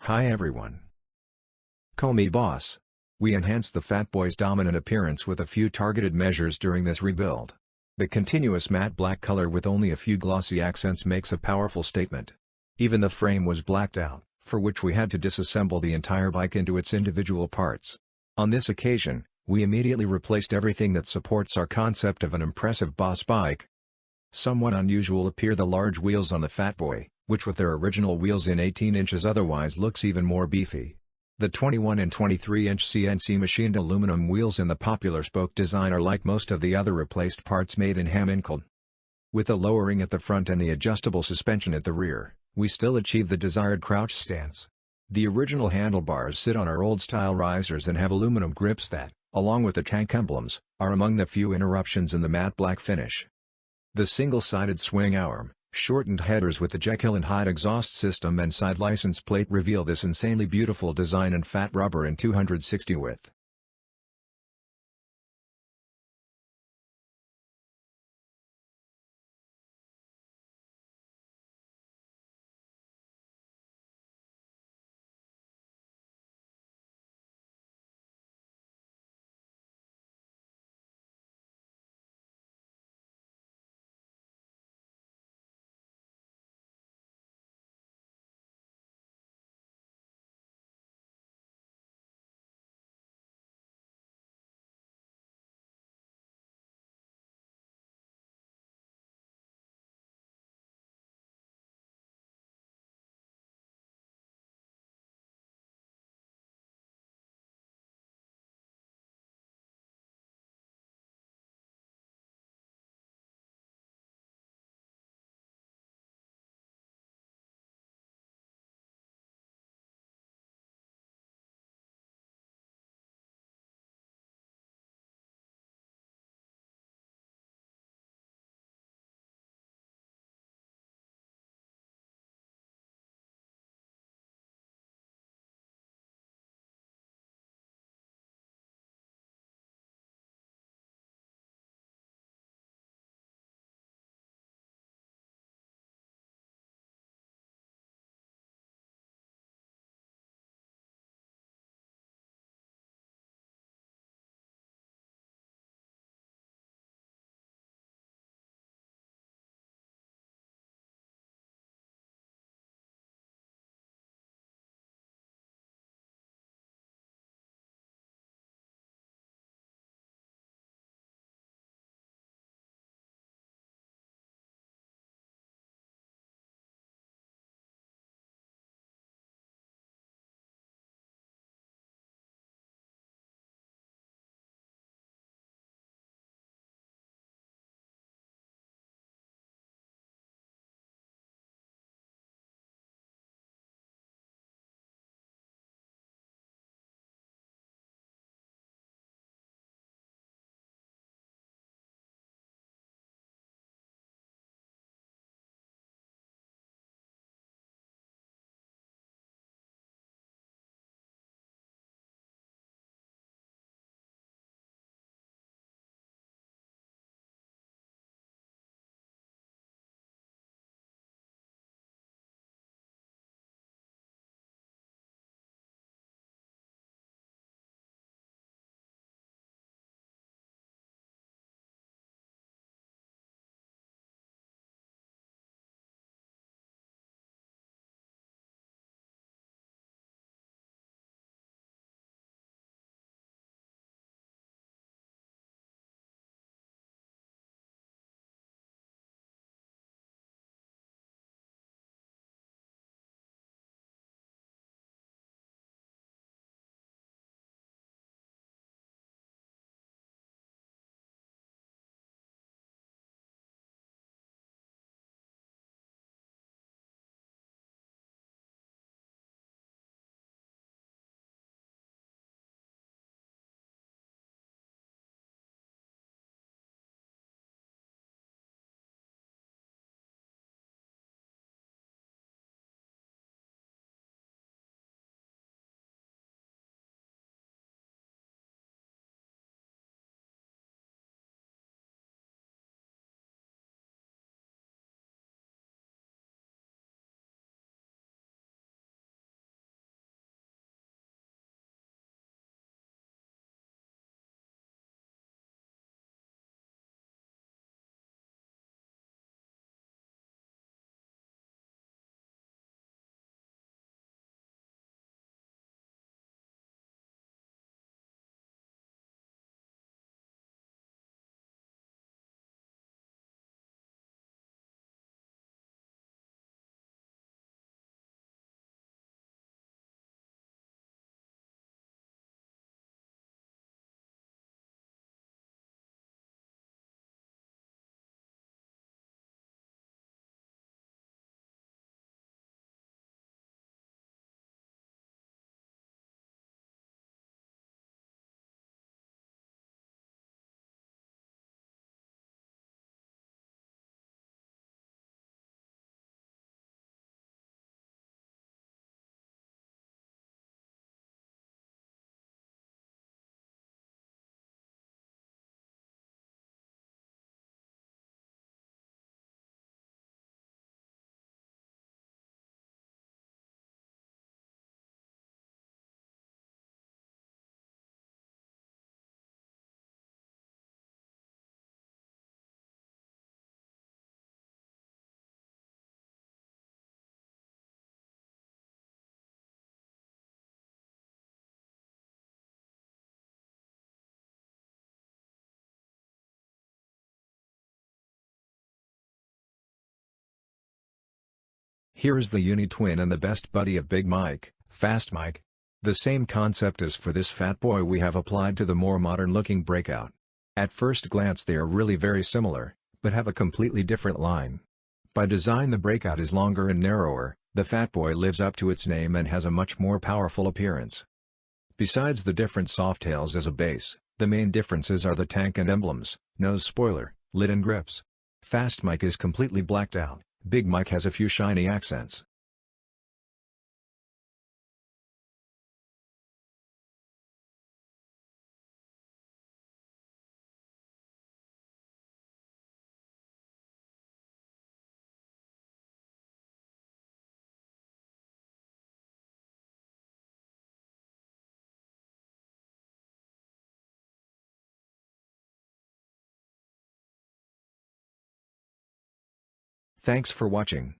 Hi everyone. Call me boss. We enhanced the Fat Boy's dominant appearance with a few targeted measures during this rebuild. The continuous matte black color with only a few glossy accents makes a powerful statement. Even the frame was blacked out, for which we had to disassemble the entire bike into its individual parts. On this occasion, we immediately replaced everything that supports our concept of an impressive boss bike. Somewhat unusual appear the large wheels on the Fat Boy, which with their original wheels in 18 inches otherwise looks even more beefy. The 21 and 23-inch CNC machined aluminum wheels in the popular spoke design are like most of the other replaced parts made in Hamminkeln. With the lowering at the front and the adjustable suspension at the rear, we still achieve the desired crouch stance. The original handlebars sit on our old-style risers and have aluminum grips that, along with the tank emblems, are among the few interruptions in the matte black finish. The single-sided swing arm, shortened headers with the Jekyll and Hyde exhaust system and side license plate reveal this insanely beautiful design and fat rubber in 260 width. Here is the uni-twin and the best buddy of Big Mike, Fast Mike. The same concept as for this fat boy we have applied to the more modern-looking Breakout. At first glance they are really very similar, but have a completely different line. By design the Breakout is longer and narrower, the Fat Boy lives up to its name and has a much more powerful appearance. Besides the different softtails as a base, the main differences are the tank and emblems, nose spoiler, lid and grips. Fast Mike is completely blacked out, Big Mike has a few shiny accents. Thanks for watching.